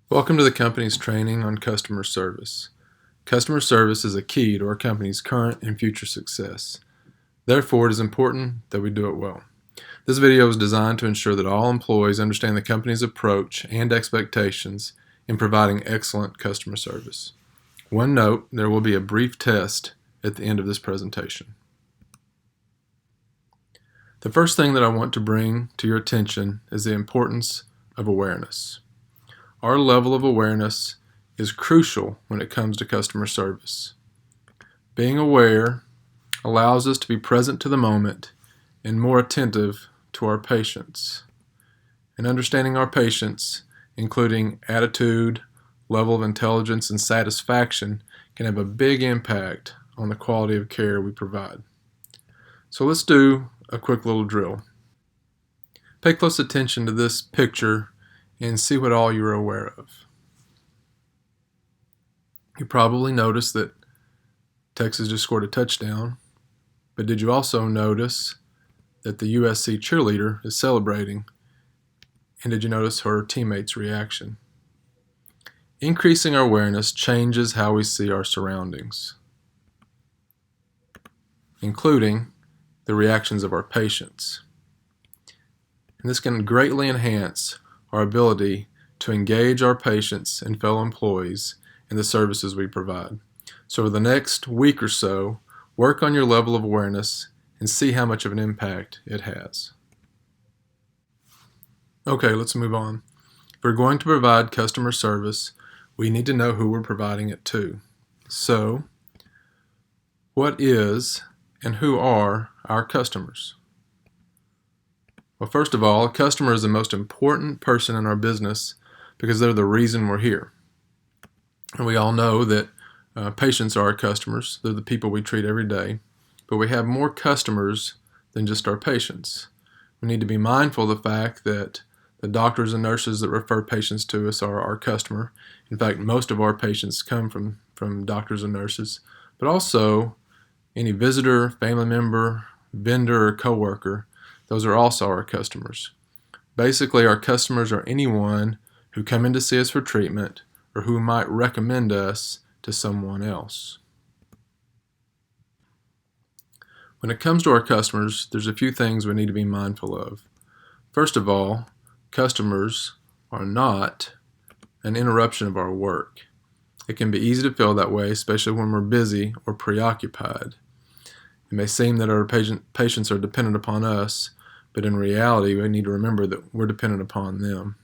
Welcome to the company's training on customer service. Customer service is a key to our company's current and future success. Therefore, it is important that we do it well. This video is designed to ensure that all employees understand the company's approach and expectations in providing excellent customer service. One note, there will be a brief test at the end of this presentation. The first thing that I want to bring to your attention is the importance of awareness. Our level of awareness is crucial when it comes to customer service. Being aware allows us to be present to the moment and more attentive to our patients. And understanding our patients, including attitude, level of intelligence, and satisfaction, can have a big impact on the quality of care we provide. So let's do a quick little drill. Pay close attention to this picture and see what all you're aware of. You probably noticed that Texas just scored a touchdown, but did you also notice that the USC cheerleader is celebrating? And did you notice her teammates' reaction? Increasing our awareness changes how we see our surroundings, including the reactions of our patients. And this can greatly enhance our ability to engage our patients and fellow employees in the services we provide. So over the next week or so, work on your level of awareness and see how much of an impact it has. Okay, let's move on. If we're going to provide customer service, we need to know who we're providing it to. So, what is and who are our customers? Well, first of all, a customer is the most important person in our business because they're the reason we're here. And we all know that patients are our customers. They're the people we treat every day. But we have more customers than just our patients. We need to be mindful of the fact that the doctors and nurses that refer patients to us are our customer. In fact, most of our patients come from doctors and nurses. But also, any visitor, family member, vendor, or coworker, those are also our customers. Basically, our customers are anyone who come in to see us for treatment or who might recommend us to someone else. When it comes to our customers, there's a few things we need to be mindful of. First of all, customers are not an interruption of our work. It can be easy to feel that way, especially when we're busy or preoccupied. It may seem that our patients are dependent upon us, but in reality, we need to remember that we're dependent upon them.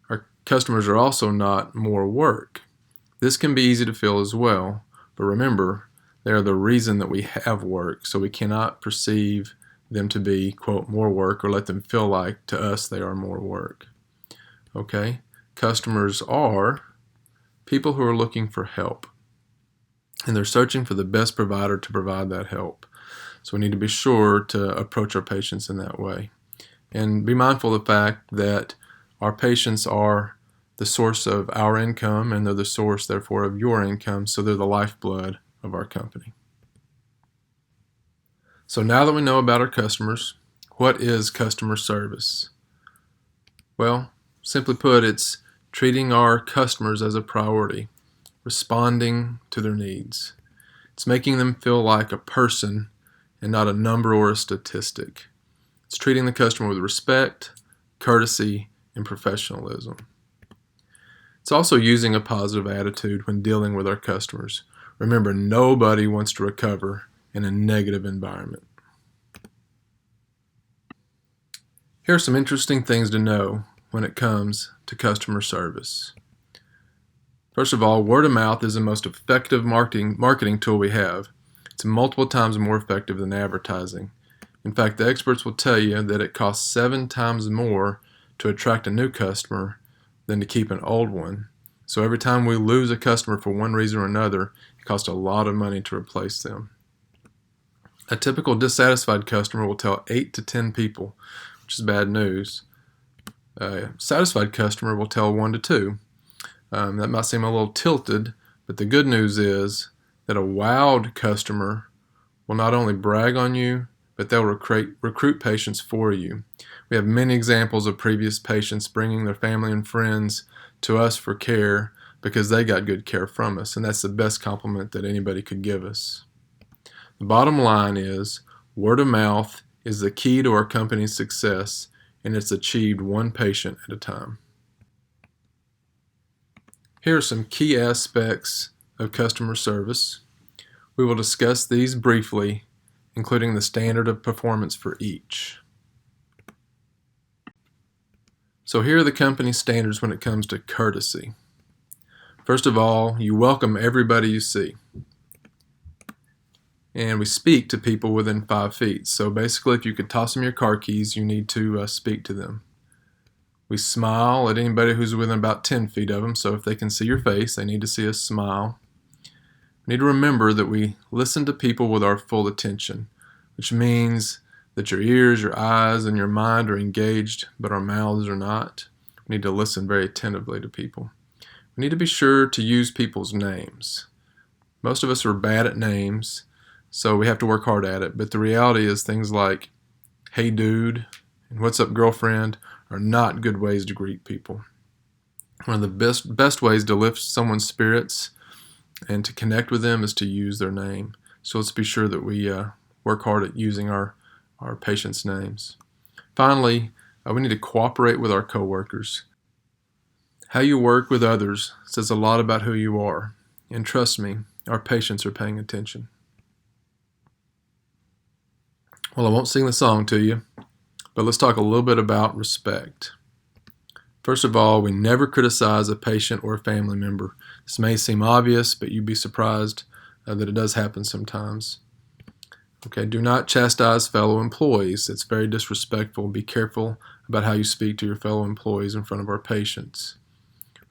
Our customers are also not more work. This can be easy to feel as well, but remember, they are the reason that we have work, so we cannot perceive them to be, quote, more work or let them feel like to us they are more work. Okay? Customers are people who are looking for help, and they're searching for the best provider to provide that help. So we need to be sure to approach our patients in that way. And be mindful of the fact that our patients are the source of our income, and they're the source, therefore, of your income, so they're the lifeblood of our company. So now that we know about our customers, what is customer service? Well, simply put, it's treating our customers as a priority, responding to their needs. It's making them feel like a person and not a number or a statistic. It's treating the customer with respect, courtesy, and professionalism. It's also using a positive attitude when dealing with our customers. Remember, nobody wants to recover in a negative environment. Here are some interesting things to know when it comes to customer service. First of all, word of mouth is the most effective marketing tool we have. It's multiple times more effective than advertising. In fact, the experts will tell you that it costs 7 times more to attract a new customer than to keep an old one. So every time we lose a customer for one reason or another, it costs a lot of money to replace them. A typical dissatisfied customer will tell 8 to 10 people, which is bad news. A satisfied customer will tell 1 to 2. That might seem a little tilted, but the good news is that a wowed customer will not only brag on you, but they'll recruit patients for you. We have many examples of previous patients bringing their family and friends to us for care because they got good care from us, and that's the best compliment that anybody could give us. The bottom line is word of mouth is the key to our company's success, and it's achieved one patient at a time. Here are some key aspects of customer service. We will discuss these briefly, including the standard of performance for each. So here are the company standards when it comes to courtesy. First of all, you welcome everybody you see. And we speak to people within 5 feet. So basically, if you could toss them your car keys, you need to speak to them. We smile at anybody who's within about 10 feet of them. So if they can see your face, they need to see a smile. We need to remember that we listen to people with our full attention, which means that your ears, your eyes, and your mind are engaged, but our mouths are not. We need to listen very attentively to people. We need to be sure to use people's names. Most of us are bad at names, so we have to work hard at it. But the reality is things like, hey dude, and what's up girlfriend, are not good ways to greet people. One of the best ways to lift someone's spirits and to connect with them is to use their name. So let's be sure that we work hard at using our patients' names. Finally, we need to cooperate with our coworkers. How you work with others says a lot about who you are. And trust me, our patients are paying attention. Well, I won't sing the song to you, but let's talk a little bit about respect. First of all, we never criticize a patient or a family member. This may seem obvious, but you'd be surprised that it does happen sometimes. Okay, do not chastise fellow employees. It's very disrespectful. Be careful about how you speak to your fellow employees in front of our patients.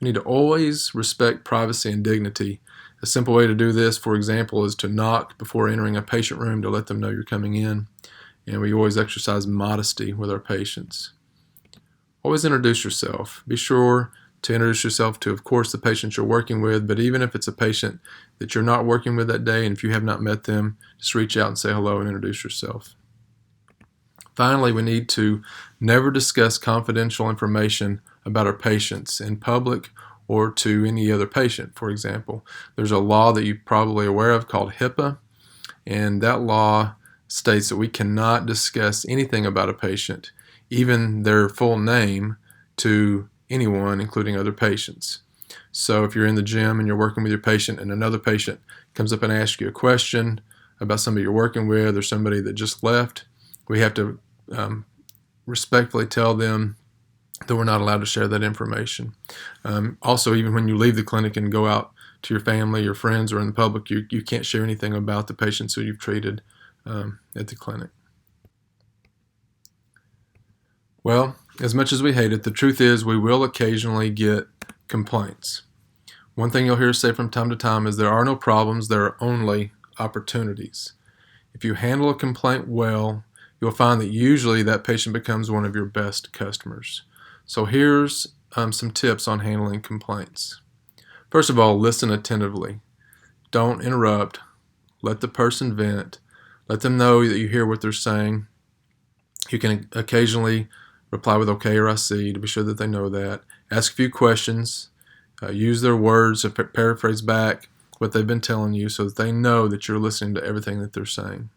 We need to always respect privacy and dignity. A simple way to do this, for example, is to knock before entering a patient room to let them know you're coming in. And we always exercise modesty with our patients. Always introduce yourself. Be sure to introduce yourself to, of course, the patients you're working with, but even if it's a patient that you're not working with that day, and if you have not met them, just reach out and say hello and introduce yourself. Finally, we need to never discuss confidential information about our patients in public or to any other patient. For example, there's a law that you're probably aware of called HIPAA, and that law states that we cannot discuss anything about a patient, even their full name, to anyone, including other patients. So if you're in the gym and you're working with your patient and another patient comes up and asks you a question about somebody you're working with or somebody that just left, we have to respectfully tell them that we're not allowed to share that information. Also, even when you leave the clinic and go out to your family, your friends, or in the public, you can't share anything about the patients who you've treated at the clinic. Well, as much as we hate it, the truth is we will occasionally get complaints. One thing you'll hear us say from time to time is there are no problems, there are only opportunities. If you handle a complaint well, you'll find that usually that patient becomes one of your best customers. So here's some tips on handling complaints. First of all, listen attentively. Don't interrupt. Let the person vent. Let them know that you hear what they're saying. You can occasionally reply with okay or I see to be sure that they know that. Ask a few questions. Use their words to paraphrase back what they've been telling you so that they know that you're listening to everything that they're saying.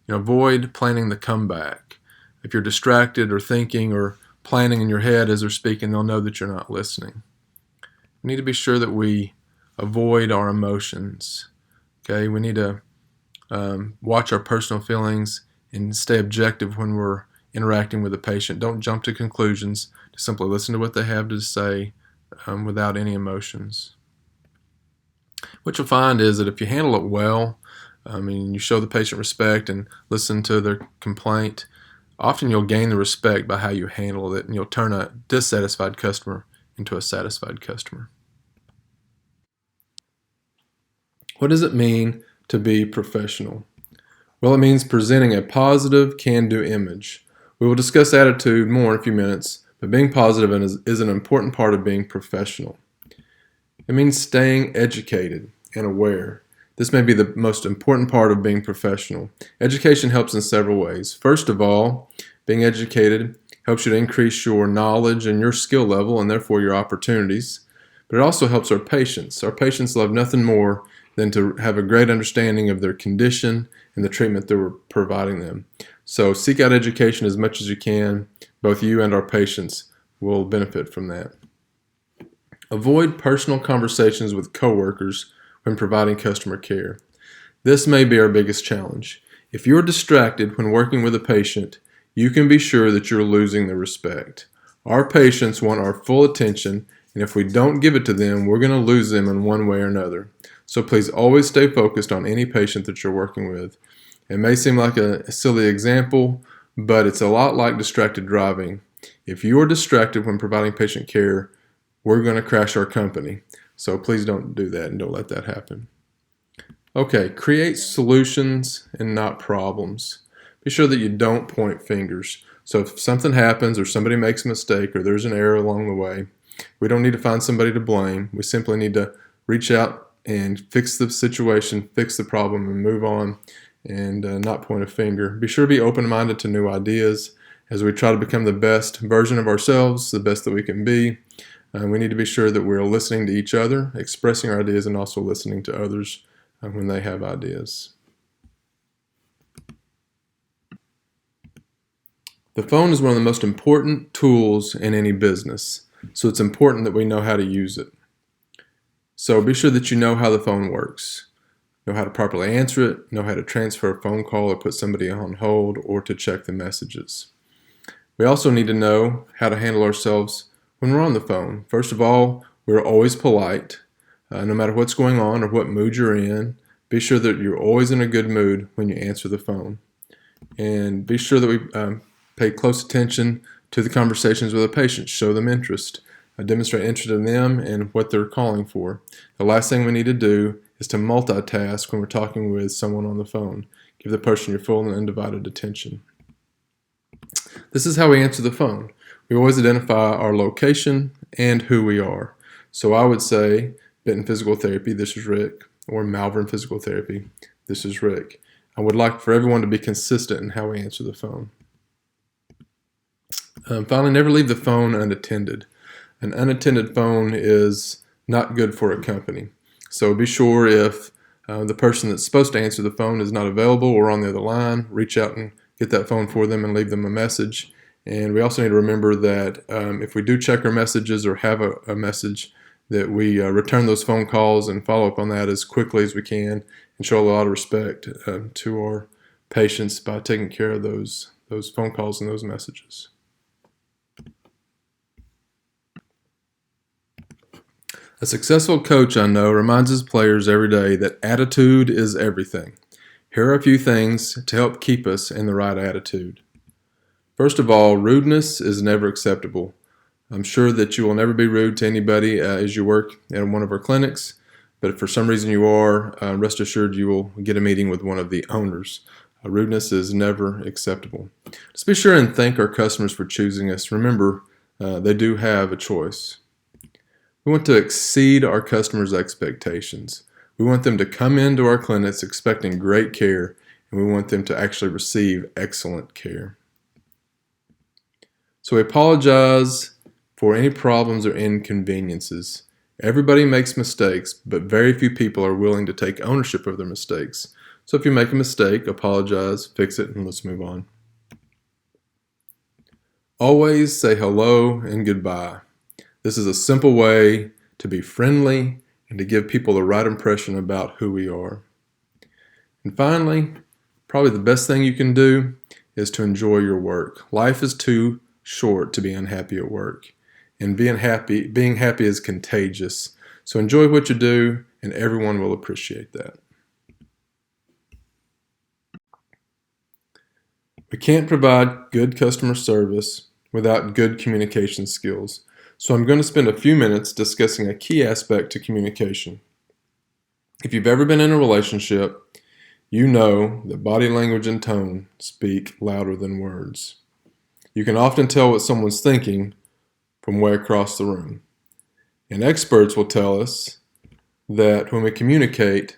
Avoid planning the comeback. If you're distracted or thinking or planning in your head as they're speaking, they'll know that you're not listening. We need to be sure that we avoid our emotions. Okay, we need to watch our personal feelings and stay objective when we're interacting with a patient. Don't jump to conclusions. Just simply listen to what they have to say without any emotions. What you'll find is that if you handle it well, you show the patient respect and listen to their complaint, often you'll gain the respect by how you handle it, and you'll turn a dissatisfied customer into a satisfied customer. What does it mean to be professional? Well, it means presenting a positive, can-do image. We will discuss attitude more in a few minutes, but being positive is an important part of being professional. It means staying educated and aware. This may be the most important part of being professional. Education helps in several ways. First of all, being educated helps you to increase your knowledge and your skill level and therefore your opportunities. But it also helps our patients. Our patients love nothing more than to have a great understanding of their condition and the treatment that we're providing them. So seek out education as much as you can. Both you and our patients will benefit from that. Avoid personal conversations with coworkers when providing customer care. This may be our biggest challenge. If you're distracted when working with a patient, you can be sure that you're losing their respect. Our patients want our full attention, and if we don't give it to them, we're going to lose them in one way or another. So please always stay focused on any patient that you're working with. It may seem like a silly example, but it's a lot like distracted driving. If you are distracted when providing patient care, we're going to crash our company. So please don't do that and don't let that happen. Okay, create solutions and not problems. Be sure that you don't point fingers. So if something happens or somebody makes a mistake or there's an error along the way, we don't need to find somebody to blame. We simply need to reach out and fix the situation, fix the problem, and move on and not point a finger. Be sure to be open-minded to new ideas as we try to become the best version of ourselves, the best that we can be. We need to be sure that we're listening to each other, expressing our ideas, and also listening to others when they have ideas. The phone is one of the most important tools in any business, so it's important that we know how to use it. So be sure that you know how the phone works. Know how to properly answer it, know how to transfer a phone call or put somebody on hold or to check the messages. We also need to know how to handle ourselves when we're on the phone. First of all, we're always polite. No matter what's going on or what mood you're in, be sure that you're always in a good mood when you answer the phone. And be sure that we pay close attention to the conversations with the patient. Show them interest. Demonstrate interest in them and what they're calling for. The last thing we need to do is to multitask when we're talking with someone on the phone. Give the person your full and undivided attention. This is how we answer the phone. We always identify our location and who we are. So I would say, Benton Physical Therapy, this is Rick, or Malvern Physical Therapy, this is Rick. I would like for everyone to be consistent in how we answer the phone. Finally, never leave the phone unattended. An unattended phone is not good for a company. So be sure if the person that's supposed to answer the phone is not available or on the other line, reach out and get that phone for them and leave them a message. And we also need to remember that if we do check our messages or have a message, that we return those phone calls and follow up on that as quickly as we can and show a lot of respect to our patients by taking care of those phone calls and those messages. A successful coach I know reminds his players every day that attitude is everything. Here are a few things to help keep us in the right attitude. First of all, rudeness is never acceptable. I'm sure that you will never be rude to anybody as you work at one of our clinics, but if for some reason you are, rest assured you will get a meeting with one of the owners. Rudeness is never acceptable. Just be sure and thank our customers for choosing us. Remember, they do have a choice. We want to exceed our customers' expectations. We want them to come into our clinics expecting great care, and we want them to actually receive excellent care. So we apologize for any problems or inconveniences. Everybody makes mistakes, but very few people are willing to take ownership of their mistakes. So if you make a mistake, apologize, fix it, and let's move on. Always say hello and goodbye. This is a simple way to be friendly and to give people the right impression about who we are. And finally, probably the best thing you can do is to enjoy your work. Life is too short to be unhappy at work. And being happy is contagious. So enjoy what you do, and everyone will appreciate that. We can't provide good customer service without good communication skills. So I'm going to spend a few minutes discussing a key aspect to communication. If you've ever been in a relationship, you know that body language and tone speak louder than words. You can often tell what someone's thinking from way across the room. And experts will tell us that when we communicate,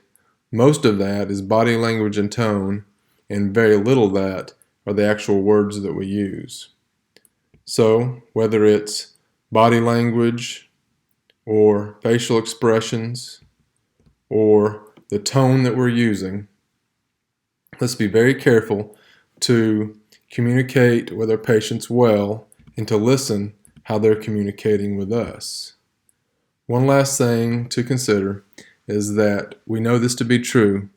most of that is body language and tone, and very little of that are the actual words that we use. So whether it's body language or facial expressions or the tone that we're using, let's be very careful to communicate with our patients well and to listen how they're communicating with us. One last thing to consider is that we know this to be true.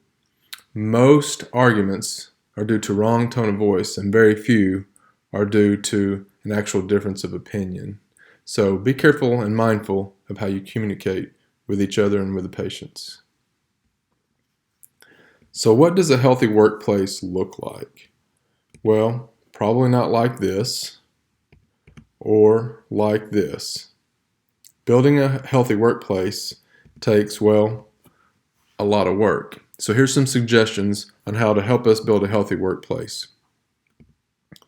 Most arguments are due to wrong tone of voice, and very few are due to an actual difference of opinion. So be careful and mindful of how you communicate with each other and with the patients. So what does a healthy workplace look like? Well, probably not like this or like this. Building a healthy workplace takes, well, a lot of work. So here's some suggestions on how to help us build a healthy workplace.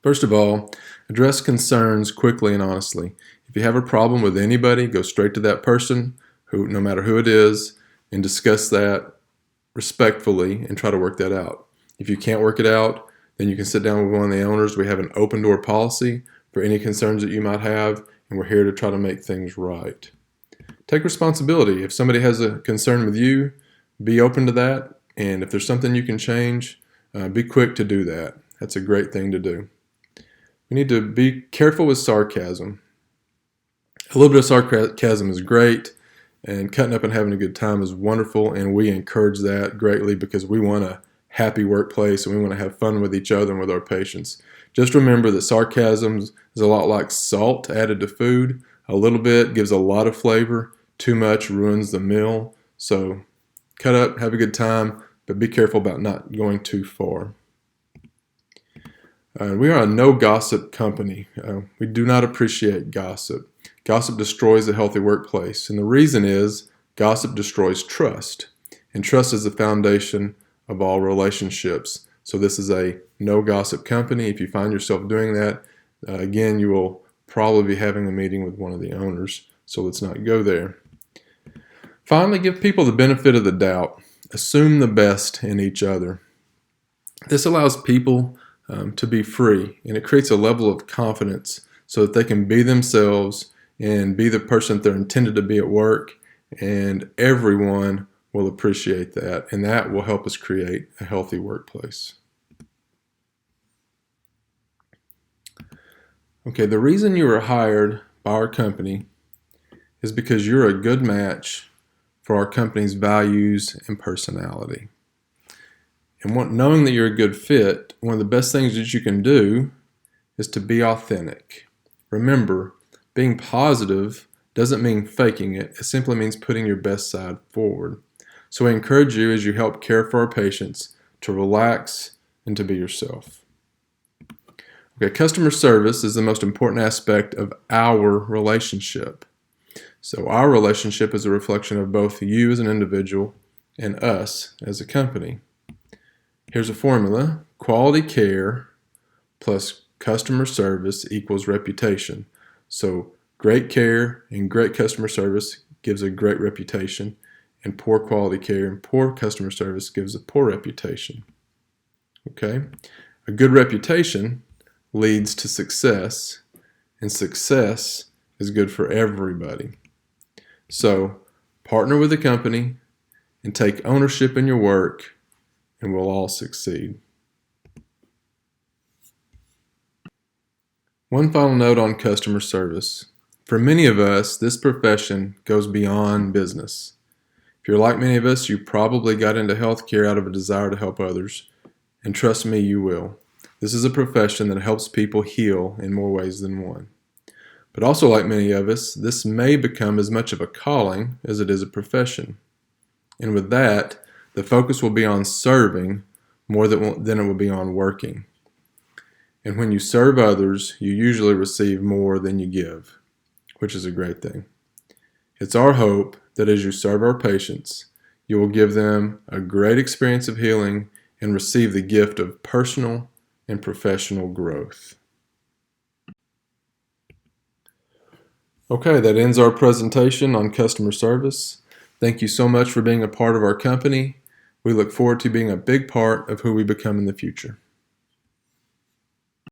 First of all, address concerns quickly and honestly. If you have a problem with anybody, go straight to that person, no matter who it is, and discuss that respectfully and try to work that out. If you can't work it out, then you can sit down with one of the owners. We have an open door policy for any concerns that you might have, and we're here to try to make things right. Take responsibility. If somebody has a concern with you, be open to that, and if there's something you can change, be quick to do that. That's a great thing to do. We need to be careful with sarcasm. A little bit of sarcasm is great, and cutting up and having a good time is wonderful, and we encourage that greatly because we want a happy workplace and we want to have fun with each other and with our patients. Just remember that sarcasm is a lot like salt added to food. A little bit gives a lot of flavor. Too much ruins the meal. So cut up, have a good time, but be careful about not going too far. We are a no gossip company. We do not appreciate gossip. Gossip destroys a healthy workplace, and the reason is gossip destroys trust, and trust is the foundation of all relationships. So this is a no gossip company. If you find yourself doing that, again, you will probably be having a meeting with one of the owners, so let's not go there. Finally, give people the benefit of the doubt. Assume the best in each other. This allows people to be free, and it creates a level of confidence so that they can be themselves and be the person that they're intended to be at work, and everyone will appreciate that, and that will help us create a healthy workplace. Okay, the reason you were hired by our company is because you're a good match for our company's values and personality. And knowing that you're a good fit, one of the best things that you can do is to be authentic. Remember, being positive doesn't mean faking it. It simply means putting your best side forward. So I encourage you, as you help care for our patients, to relax and to be yourself. Okay, customer service is the most important aspect of our relationship. So our relationship is a reflection of both you as an individual and us as a company. Here's a formula: quality care plus customer service equals reputation. So great care and great customer service gives a great reputation, and poor quality care and poor customer service gives a poor reputation. Okay? A good reputation leads to success, and success is good for everybody. So partner with the company and take ownership in your work, and we'll all succeed. One final note on customer service. For many of us, this profession goes beyond business. If you're like many of us, you probably got into healthcare out of a desire to help others, and trust me, you will. This is a profession that helps people heal in more ways than one. But also, like many of us, this may become as much of a calling as it is a profession. And with that, the focus will be on serving more than it will be on working. And when you serve others, you usually receive more than you give, which is a great thing. It's our hope that as you serve our patients, you will give them a great experience of healing and receive the gift of personal and professional growth. Okay, that ends our presentation on customer service. Thank you so much for being a part of our company. We look forward to being a big part of who we become in the future.